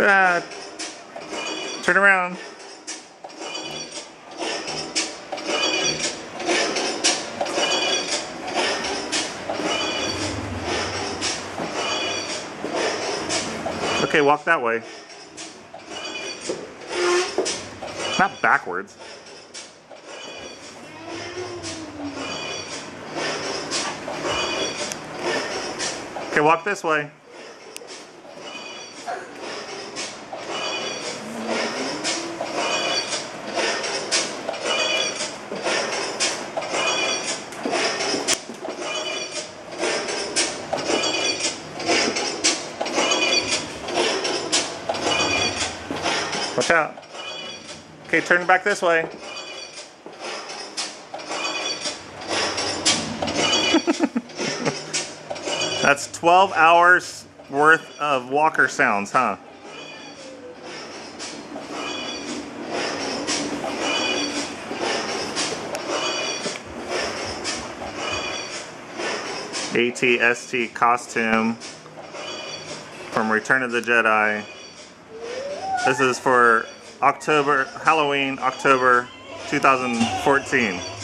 Ah, turn around. Okay, walk that way. Not backwards. Okay, walk this way. Watch out. Okay, turn back this way. That's 12 hours worth of walker sounds, huh? ATST costume from Return of the Jedi. This is for Halloween, October 2014.